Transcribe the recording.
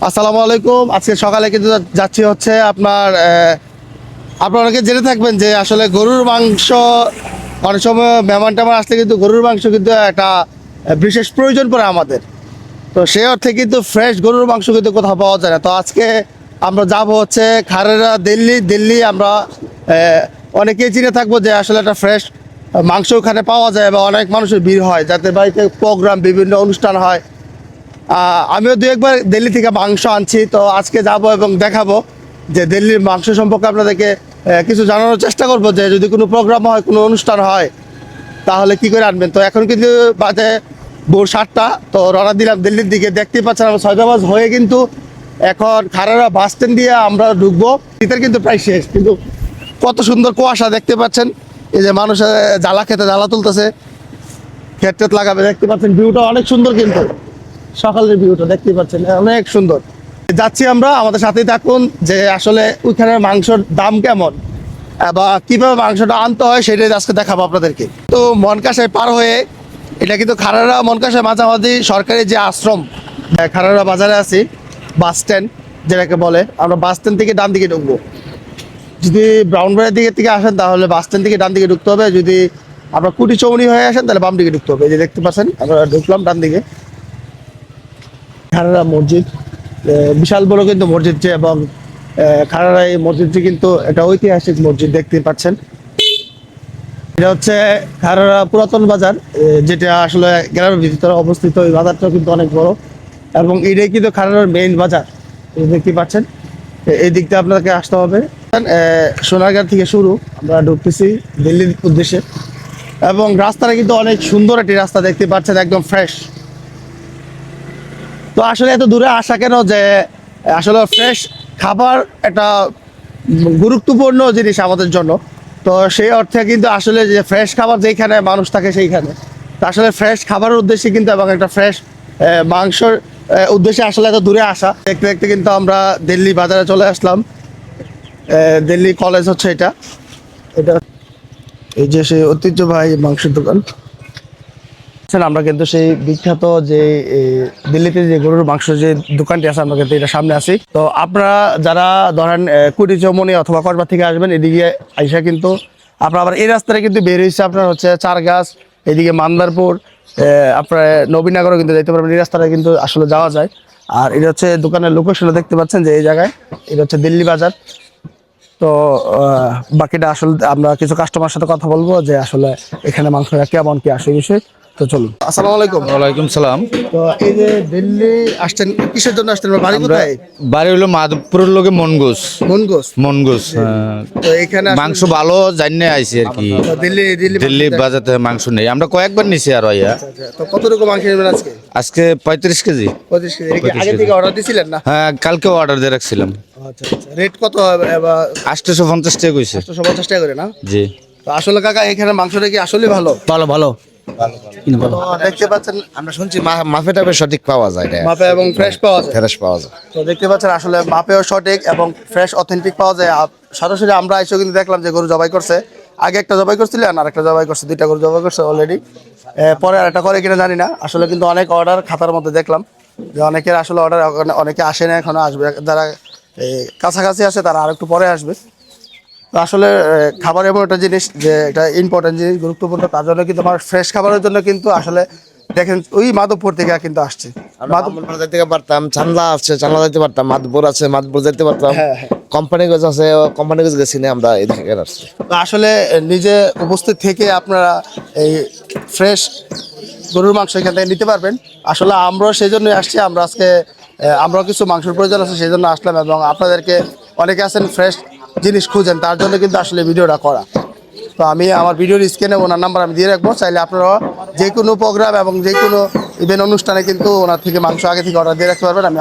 আসসালামু আলাইকুম। আজকে সকালে কিন্তু যাচ্ছি হচ্ছে আপনারা অনেকে জেনে থাকবেন যে আসলে গরুর মাংস অনেক সময় মেহমান টেমান আসলে কিন্তু গরুর মাংস কিন্তু একটা বিশেষ প্রয়োজন পড়ে আমাদের। তো সেই অর্থে কিন্তু ফ্রেশ গরুর মাংস কিন্তু কোথাও পাওয়া যায় না। তো আজকে আমরা যাব হচ্ছে খারেরা দিল্লি আমরা অনেকেই চিনে থাকবো যে আসলে একটা ফ্রেশ মাংস ওখানে পাওয়া যায় বা অনেক মানুষের ভিড় হয়, যাতে বাড়িতে প্রোগ্রাম বিভিন্ন অনুষ্ঠান হয়। আমিও দু একবার দিল্লি থেকে মাংস আনছি, তো আজকে যাব এবং দেখাবো যে দিল্লির মাংস সম্পর্কে আপনাদেরকে কিছু জানানোর চেষ্টা করব যে যদি কোনো প্রোগ্রাম হয়, কোনো অনুষ্ঠান হয়, তাহলে কি করে আনবেন। তো এখন কিন্তু বাজে ভোর 7টা, তো রওনা দিলাম দিল্লির দিকে। দেখতেই পাচ্ছেন আমরা সয়দাবাজ হয়ে কিন্তু এখন খারারা বাস স্ট্যান্ড দিয়ে আমরা ঢুকবো। শীতের কিন্তু প্রায় শেষ, কিন্তু কত সুন্দর কুয়াশা দেখতে পাচ্ছেন। এই যে মানুষের জ্বালা তুলতেছে, ক্ষেত লাগাবে, দেখতে পাচ্ছেন ভিউটা অনেক সুন্দর। কিন্তু সকালের ভিউটা দেখতে পাচ্ছেন অনেক সুন্দর। যাচ্ছি আমরা, আমাদের সাথেই থাকুন যে আসলে ওইখানে মাংসর দাম কেমন বা কিভাবে মাংসটা আনতে হয় সেটাই আজকে দেখাবো আপনাদেরকে। তো মনকাশায় পার হয়ে এটা কিন্তু খারারা মনকাশায় মাঝামাঝি সরকারি যে আশ্রম, খারারা বাজারে আছি, বাস স্ট্যান্ড যেটাকে বলে। আমরা বাস স্ট্যান্ড থেকে ডান দিকে ঢুকবো। যদি ব্রাউনবাড়ির দিকে থেকে আসেন তাহলে বাস স্ট্যান্ড থেকে ডান দিকে ঢুকতে হবে। যদি আপনার কুটি চৌমনি হয়ে আসেন তাহলে বাম দিকে ঢুকতে হবে। এই যে দেখতে পাচ্ছেন আমরা ঢুকলাম ডান দিকে। খারারা মসজিদ, বিশাল বড় কিন্তু মসজিদটি, এবং খারারা এই মসজিদটি কিন্তু একটা ঐতিহাসিক মসজিদ দেখতে পাচ্ছেন। এটা হচ্ছে খারারা পুরাতন বাজার, যেটা আসলে গ্রামের ভিতরে অবস্থিত। এই বাজারটা কিন্তু অনেক বড়, এবং এটাই কিন্তু খারারার মেইন বাজার। এই দেখতে পাচ্ছেন, এই দিকটা আপনাকে আসতে হবে। সোনারগাঁ থেকে শুরু, আমরা ঢুকতেছি দিল্লির উদ্দেশ্যে, এবং রাস্তাটা কিন্তু অনেক সুন্দর একটি রাস্তা দেখতে পাচ্ছেন, একদম ফ্রেশ। তো আসলে এত দূরে আসা কেন, যে আসলে ফ্রেশ খাবার একটা গুরুত্বপূর্ণ জিনিস আমাদের জন্য। তো সেই অর্থে কিন্তু আসলে যে ফ্রেশ খাবার যেখানে মানুষ থাকে সেইখানে, তো আসলে ফ্রেশ খাবারের উদ্দেশ্যে কিন্তু, এবং একটা ফ্রেশ মাংসর উদ্দেশ্যে আসলে এত দূরে আসা। দেখতে দেখতে কিন্তু আমরা দিল্লি বাজারে চলে আসলাম। দিল্লি কলেজ হচ্ছে এটা এটা এই যে সেই ঐতিহ্যবাহী মাংসের দোকান। আমরা কিন্তু সেই বিখ্যাত যে দিল্লিতে যে গরুর মাংস যে দোকানটি আছে, আমরা কিন্তু এটা সামনে আছি। তো আপনারা যারা ধরেন কুটি চৌমনি অথবা কসবা থেকে আসবেন, এদিকে আইসা কিন্তু আপনার আবার এই রাস্তাটা কিন্তু বের হয়েছে আপনার হচ্ছে চারগাছ, এদিকে মান্দারপুর, আপনার নবীনগরও কিন্তু যেতে পারবেন। এই রাস্তাটা কিন্তু আসলে যাওয়া যায়। আর এটা হচ্ছে দোকানের লোকেশনটা দেখতে পাচ্ছেন যে এই জায়গায়, এটা হচ্ছে দিল্লি বাজার। তো বাকিটা আসলে আমরা কিছু কাস্টমার সাথে কথা বলবো যে আসলে এখানে মাংসটা কেমন কি আসে বিষয়। তো চলুন। আসসালামু আলাইকুম। ওয়ালাইকুম সালাম। তো এই যে দিল্লি আসছেন, কিসের জন্য আসছেন? বাড়ি কোথায়? বাড়ি হলো মাধবপুরের লোকে মনগোস। মনগোস। মনগোস, হ্যাঁ। তো এখানে মাংস ভালো জানিয়ে আইছি আর কি। দিল্লি দিল্লি দিল্লি বাজাতে মাংস নেই, আমরা কয়েকবার নিছি আর ভাইয়া। তো কতটুকু মাংস নেবেন আজকে? আজকে 35 কেজি। 25 কেজি। এটা কি আগে থেকে অর্ডার দিছিলেন না? হ্যাঁ, কালকেও অর্ডার দিয়ে রাখছিলাম। আচ্ছা আচ্ছা। রেট কত হবে? 850 টাকা কইছে। 850 টাকা করে না? জি। তো আসলে কাকা এখানে মাংসটা কি আসলে ভালো? ভালো ভালো তো দেখতে পাচ্ছেন আমরা শুনছি মাফে টাপে সঠিক পাওয়া যায় এটা, মাপে এবং ফ্রেশ পাওয়া যায়। ফ্রেশ পাওয়া যায়। তো দেখতে পাচ্ছেন আসলে মাপেও সঠিক এবং ফ্রেশ অথেন্টিক পাওয়া যায়। সরাসরি আমরা এসে কিন্তু দেখলাম যে গরু জবাই করছে। আগে একটা জবাই করছিলেন আর একটা জবাই করছে, দুইটা গরু জবাই করছে অলরেডি। পরে আর একটা করে কিনা জানি না। আসলে কিন্তু অনেক অর্ডার খাতার মধ্যে দেখলাম যে অনেকের আসলে অর্ডার, অনেকে আসে না এখনো, আসবে। যারা কাছাকাছি আসে তারা আর একটু পরে আসবে। তো আসলে খাবার এমন একটা জিনিস যে এটা ইম্পর্টেন্ট জিনিস, গুরুত্বপূর্ণ। তার জন্য কিন্তু আমার ফ্রেশ খাবারের জন্য কিন্তু আসলে দেখেন ওই মাধবপুর থেকে কিন্তু আসছে। মাধবপুর যাইতে পারতাম, চান্দা আছে, চান্দা যাইতে পারতাম, মাধবপুর আছে, মাধবপুর যাইতে পারতাম, হ্যাঁ। কোম্পানিগঞ্জ আছে, কোম্পানিগঞ্জ গেছি না আমরা, এদিকে আসছি। তো আসলে নিজে উপস্থিত থেকে আপনারা এই ফ্রেশ গরুর মাংস এখান থেকে নিতে পারবেন। আসলে আমরাও সেই জন্যই আসছি। আমরা আজকে আমরাও কিছু মাংসের প্রয়োজন আছে, সেই জন্য আসলাম। এবং আপনাদেরকে অনেকে আছেন ফ্রেশ জিনিস খুঁজেন, তার জন্য কিন্তু আসলে ভিডিওটা করা। তো আমি আমার ভিডিওর স্ক্রিনে ওনার নাম্বার আমি দিয়ে রাখবো। চাইলে আপনারা যে কোনো প্রোগ্রাম এবং যে কোনো ইভেন্ট অনুষ্ঠানে কিন্তু ওনার থেকে মাংস আগে থেকে অর্ডার দিয়ে রাখতে পারবেন। আমি